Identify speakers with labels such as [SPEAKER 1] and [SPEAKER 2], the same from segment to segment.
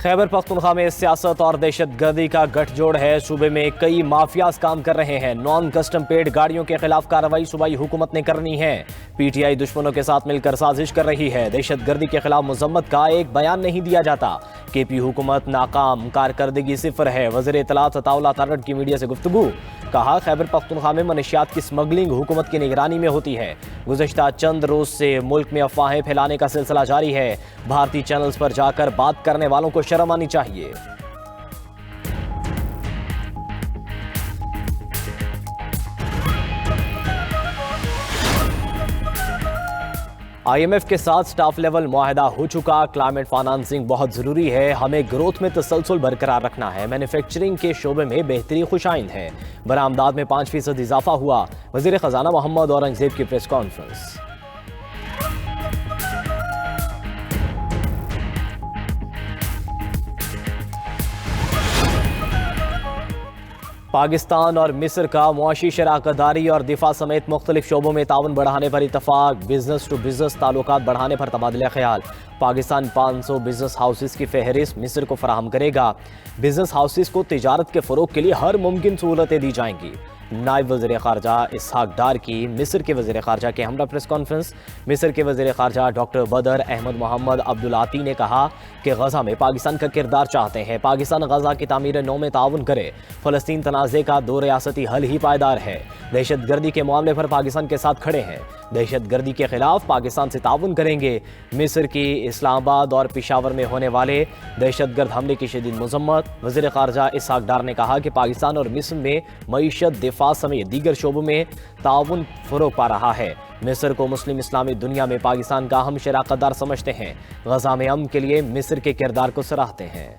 [SPEAKER 1] خیبر پختونخوا میں سیاست اور دہشت گردی کا گٹھ جوڑ ہے۔ صوبے میں کئی مافیاز کام کر رہے ہیں۔ نان کسٹم پیڈ گاڑیوں کے خلاف کارروائی صوبائی حکومت نے کرنی ہے۔ پی ٹی آئی دشمنوں کے ساتھ مل کر سازش کر رہی ہے۔ دہشت گردی کے خلاف مذمت کا ایک بیان نہیں دیا جاتا۔ کے پی حکومت ناکام، کارکردگی صفر ہے۔ وزیر اطلاعات عطاءاللہ تارڑ کی میڈیا سے گفتگو، کہا خیبر پختونخوا میں منشیات کی سمگلنگ حکومت کی نگرانی میں ہوتی ہے۔ گزشتہ چند روز سے ملک میں افواہیں پھیلانے کا سلسلہ جاری ہے۔ بھارتی چینلز پر جا کر بات کرنے والوں کو شرم آنی چاہیے۔ آئی ایم ایف کے ساتھ سٹاف لیول معاہدہ ہو چکا۔ کلائمیٹ فائنانسنگ بہت ضروری ہے۔ ہمیں گروتھ میں تسلسل برقرار رکھنا ہے۔ مینوفیکچرنگ کے شعبے میں بہتری خوش آئند ہے۔ برآمدات میں 5% اضافہ ہوا۔ وزیر خزانہ محمد اورنگزیب کی پریس کانفرنس۔ پاکستان اور مصر کا معاشی شراکت داری اور دفاع سمیت مختلف شعبوں میں تعاون بڑھانے پر اتفاق۔ بزنس ٹو بزنس تعلقات بڑھانے پر تبادلہ خیال۔ پاکستان 500 بزنس ہاؤسز کی فہرست مصر کو فراہم کرے گا۔ بزنس ہاؤسز کو تجارت کے فروغ کے لیے ہر ممکن سہولتیں دی جائیں گی۔ نائب وزیر خارجہ اسحاق ڈار کی مصر کے وزیر خارجہ کے ہمراہ پریس کانفرنس۔ مصر کے وزیر خارجہ ڈاکٹر بدر احمد محمد عبدالعاطی نے کہا کہ غزہ میں پاکستان کا کردار چاہتے ہیں۔ پاکستان غزہ کی تعمیر نو میں تعاون کرے۔ فلسطین تنازع کا دو ریاستی حل ہی پائیدار ہے۔ دہشت گردی کے معاملے پر پاکستان کے ساتھ کھڑے ہیں۔ دہشت گردی کے خلاف پاکستان سے تعاون کریں گے۔ مصر کی اسلام آباد اور پشاور میں ہونے والے دہشت گرد حملے کی شدید مذمت۔ وزیر خارجہ اسحاق ڈار نے کہا کہ پاکستان اور مصر میں معیشت، دفاع سمیت دیگر شعبوں میں تعاون فروغ پا رہا ہے۔ مصر کو مسلم اسلامی دنیا میں پاکستان کا اہم شراکت دار سمجھتے ہیں۔ غزہ میں امن کے لیے مصر کے کردار کو سراہتے ہیں۔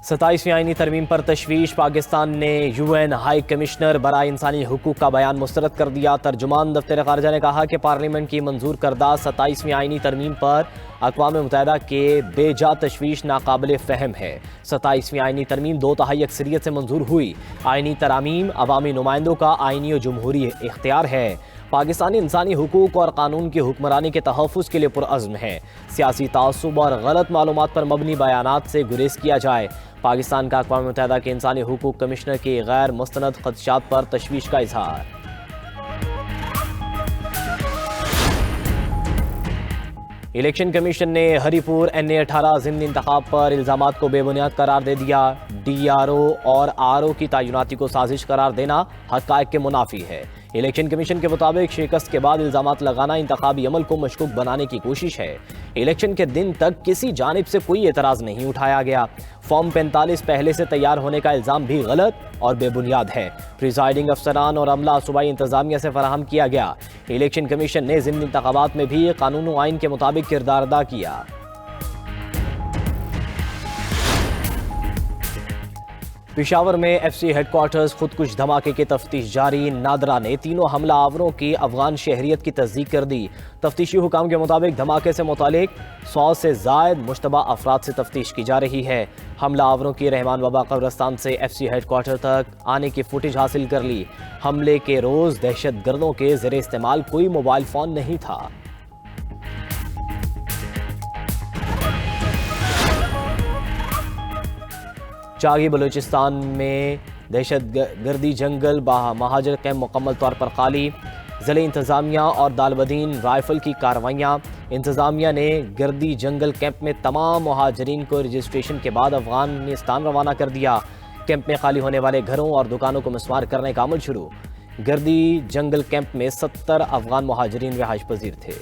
[SPEAKER 1] 27ویں آئینی ترمیم پر تشویش۔ پاکستان نے یو این ہائی کمشنر برائے انسانی حقوق کا بیان مسترد کر دیا۔ ترجمان دفتر خارجہ نے کہا کہ پارلیمنٹ کی منظور کردہ 27ویں آئینی ترمیم پر اقوام متحدہ کے بے جا تشویش ناقابل فہم ہے۔ 27ویں آئینی ترمیم 2/3 اکثریت سے منظور ہوئی۔ آئینی ترامیم عوامی نمائندوں کا آئینی و جمہوری اختیار ہے۔ پاکستانی انسانی حقوق اور قانون کی حکمرانی کے تحفظ کے لیے پرعزم ہے۔ سیاسی تعصب اور غلط معلومات پر مبنی بیانات سے گریز کیا جائے۔ پاکستان کا اقوام متحدہ کے انسانی حقوق کمشنر کی غیر مستند خدشات پر تشویش کا اظہار۔ الیکشن کمیشن نے ہری پور NA-18 ضمنی انتخاب پر الزامات کو بے بنیاد قرار دے دیا۔ DRO اور RO کی تعیناتی کو سازش قرار دینا حقائق کے منافی ہے۔ الیکشن کمیشن کے مطابق شکست کے بعد الزامات لگانا انتخابی عمل کو مشکوک بنانے کی کوشش ہے۔ الیکشن کے دن تک کسی جانب سے کوئی اعتراض نہیں اٹھایا گیا۔ فارم 45 پہلے سے تیار ہونے کا الزام بھی غلط اور بے بنیاد ہے۔ پریزائڈنگ افسران اور عملہ صوبائی انتظامیہ سے فراہم کیا گیا۔ الیکشن کمیشن نے ضمنی انتخابات میں بھی قانون و آئین کے مطابق کردار ادا کیا۔ پشاور میں FC ہیڈ کوارٹرز خودکش دھماکے کی تفتیش جاری۔ نادرا نے تینوں حملہ آوروں کی افغان شہریت کی تصدیق کر دی۔ تفتیشی حکام کے مطابق دھماکے سے متعلق 100 سے زائد مشتبہ افراد سے تفتیش کی جا رہی ہے۔ حملہ آوروں کی رحمان بابا قبرستان سے FC ہیڈ کوارٹر تک آنے کی فوٹیج حاصل کر لی۔ حملے کے روز دہشت گردوں کے زیر استعمال کوئی موبائل فون نہیں تھا۔ چاغی بلوچستان میں دہشت گردی جنگل مہاجر کیمپ مکمل طور پر خالی۔ ضلعی انتظامیہ اور دالبدین رائفل کی کارروائیاں۔ انتظامیہ نے گردی جنگل کیمپ میں تمام مہاجرین کو رجسٹریشن کے بعد افغانستان روانہ کر دیا۔ کیمپ میں خالی ہونے والے گھروں اور دکانوں کو مسمار کرنے کا عمل شروع۔ گردی جنگل کیمپ میں 70 افغان مہاجرین رہائش پذیر تھے۔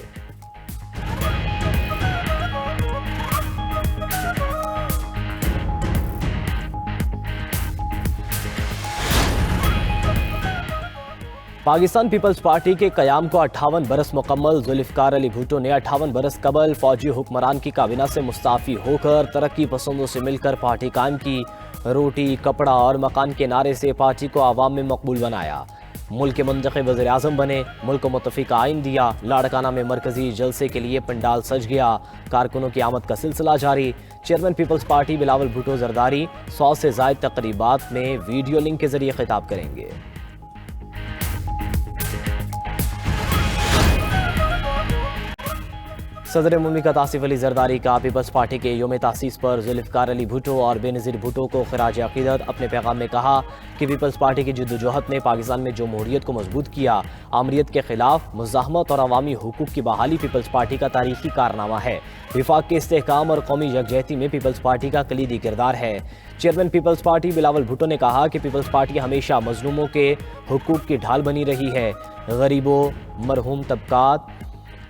[SPEAKER 1] پاکستان پیپلز پارٹی کے قیام کو 58 برس مکمل۔ ذوالفقار علی بھٹو نے 58 برس قبل فوجی حکمران کی کابینہ سے مستعفی ہو کر ترقی پسندوں سے مل کر پارٹی قائم کی۔ روٹی، کپڑا اور مکان کے نعرے سے پارٹی کو عوام میں مقبول بنایا۔ ملک کے منتخب وزیر اعظم بنے۔ ملک کو متفق آئین دیا۔ لاڑکانہ میں مرکزی جلسے کے لیے پنڈال سج گیا۔ کارکنوں کی آمد کا سلسلہ جاری۔ Chairman Peoples Party Bilawal Bhutto Zardari 100 سے زائد تقریبات میں ویڈیو لنک کے ذریعے خطاب کریں گے۔ صدر مملکت آصف علی زرداری کا پیپلز پارٹی کے یوم تاسیس پر ذوالفقار علی بھٹو اور بے نظیر بھٹو کو خراج عقیدت. اپنے پیغام میں کہا کہ پیپلز پارٹی کی جدوجہد نے پاکستان میں جمہوریت کو مضبوط کیا. آمریت کے خلاف مزاحمت اور عوامی حقوق کی بحالی پیپلز پارٹی کا تاریخی کارنامہ ہے. وفاق کے استحکام اور قومی یکجہتی میں پیپلز پارٹی کا کلیدی کردار ہے. Chairman Peoples Party Bilawal Bhutto نے کہا کہ پیپلز پارٹی ہمیشہ مظلوموں کے حقوق کی ڈھال بنی رہی ہے. غریبوں، مرحوم طبقات،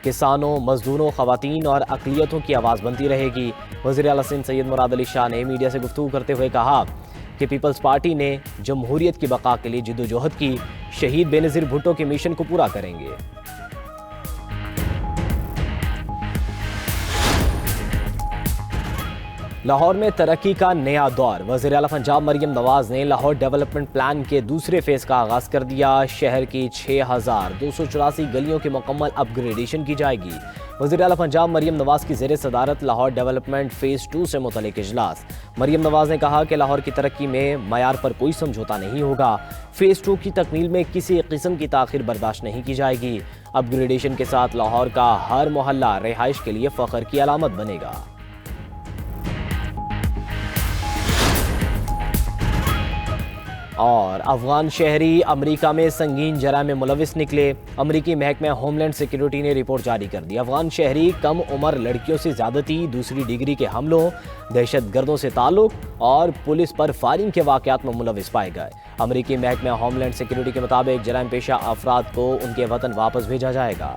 [SPEAKER 1] کسانوں، مزدوروں، خواتین اور اقلیتوں کی آواز بنتی رہے گی. وزیر اعلیٰ سندھ سید مراد علی شاہ نے میڈیا سے گفتگو کرتے ہوئے کہا کہ پیپلز پارٹی نے جمہوریت کی بقا کے لیے جدوجہد کی. شہید بے نظیر بھٹو کے مشن کو پورا کریں گے. لاہور میں ترقی کا نیا دور. وزیر اعلیٰ پنجاب مریم نواز نے لاہور ڈیولپمنٹ پلان کے دوسرے فیز کا آغاز کر دیا. شہر کی 6284 گلیوں کی مکمل اپ گریڈیشن کی جائے گی. وزیر اعلیٰ پنجاب مریم نواز کی زیر صدارت لاہور ڈیولپمنٹ فیز 2 سے متعلق اجلاس. مریم نواز نے کہا کہ لاہور کی ترقی میں معیار پر کوئی سمجھوتا نہیں ہوگا. فیز 2 کی تکمیل میں کسی قسم کی تاخیر برداشت نہیں کی جائے گی. اپ گریڈیشن کے ساتھ لاہور کا ہر محلہ رہائش کے لیے فخر کی علامت بنے گا. اور افغان شہری امریکہ میں سنگین جرائم میں ملوث نکلے. امریکی محکمہ ہوم لینڈ سیکیورٹی نے رپورٹ جاری کر دی. افغان شہری کم عمر لڑکیوں سے زیادتی، دوسری ڈگری کے حملوں، دہشت گردوں سے تعلق اور پولیس پر فائرنگ کے واقعات میں ملوث پائے گئے. امریکی محکمہ ہوم لینڈ سیکیورٹی کے مطابق جرائم پیشہ افراد کو ان کے وطن واپس بھیجا جائے گا.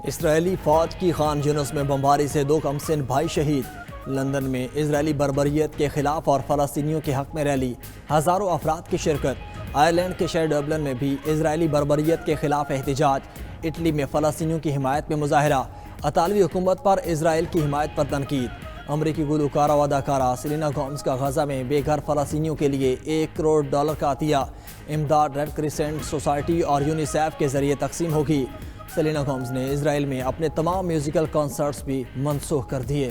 [SPEAKER 2] اسرائیلی فوج کی خان یونس میں بمباری سے 2 کمسن بھائی شہید. لندن میں اسرائیلی بربریت کے خلاف اور فلسطینیوں کے حق میں ریلی، ہزاروں افراد کی شرکت. آئرلینڈ کے شہر ڈبلن میں بھی اسرائیلی بربریت کے خلاف احتجاج. اٹلی میں فلسطینیوں کی حمایت میں مظاہرہ. اطالوی حکومت پر اسرائیل کی حمایت پر تنقید. امریکی گلوکارہ و اداکارہ سیلینا گومز کا غزہ میں بے گھر فلسطینیوں کے لیے $1 کروڑ کا عطیہ. امداد ریڈ کریسنٹ سوسائٹی اور یونیسیف کے ذریعے تقسیم ہوگی. سیلینا گومز نے اسرائیل میں اپنے تمام میوزیکل کنسرٹس بھی منسوخ کر دیے.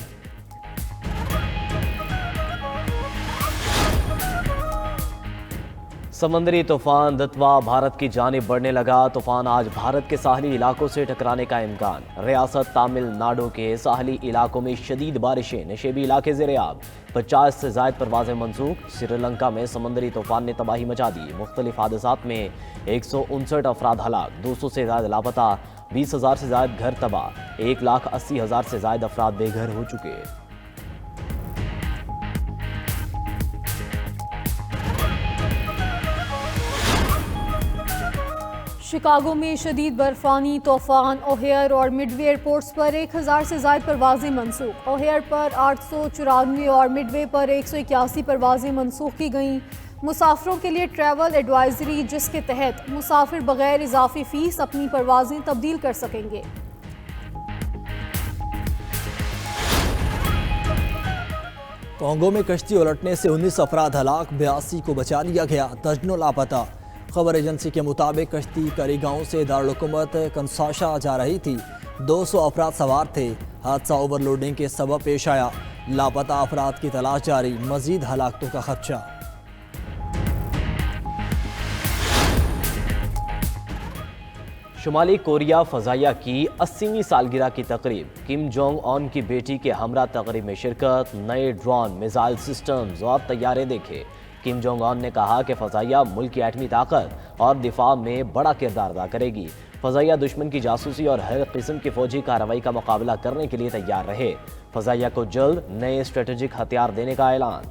[SPEAKER 1] سمندری طوفان دتوا بھارت کی جانب بڑھنے لگا. طوفان آج بھارت کے ساحلی علاقوں سے ٹکرانے کا امکان. ریاست تامل ناڈو کے ساحلی علاقوں میں شدید بارشیں، نشیبی علاقے زیر آب. 50 سے زائد پروازیں منسوخ. سری لنکا میں سمندری طوفان نے تباہی مچا دی. مختلف حادثات میں 159 افراد ہلاک، 200 سے زائد لاپتہ، 20,000 سے زائد گھر تباہ، 1,80,000 سے زائد افراد بے گھر ہو چکے.
[SPEAKER 3] شکاگو میں شدید برفانی طوفان اوہیئر اور مڈ وے ایئرپورٹس پر 1,000 سے زائد پروازیں منسوخ. اوہیئر پر 894 اور مڈ وے پر 181 پروازیں منسوخ کی گئیں. مسافروں کے لیے ٹریول ایڈوائزری، جس کے تحت مسافر بغیر اضافی فیس اپنی پروازیں تبدیل کر سکیں گے.
[SPEAKER 2] کانگو میں کشتی الٹنے سے 19 افراد ہلاک، 82 کو بچا لیا گیا، درجنوں لاپتہ. خبر ایجنسی کے مطابق کشتی کری گاؤں سے دارالحکومت کنساشا جا رہی تھی. 200 افراد سوار تھے. حادثہ اوور لوڈنگ کے سبب پیش آیا. لاپتہ افراد کی تلاش جاری، مزید ہلاکتوں کا خدشہ.
[SPEAKER 1] شمالی کوریا فضائیہ کی 80ویں سالگرہ کی تقریب. کم جونگ اون کی بیٹی کے ہمراہ تقریب میں شرکت. نئے ڈرون، میزائل سسٹمز اور طیارے دیکھے. کم جونگ اون نے کہا کہ فضائیہ ملک کی ایٹمی طاقت اور دفاع میں بڑا کردار ادا کرے گی. فضائیہ دشمن کی جاسوسی اور ہر قسم کی فوجی کارروائی کا مقابلہ کرنے کے لیے تیار رہے. فضائیہ کو جلد نئے اسٹریٹجک ہتھیار دینے کا اعلان.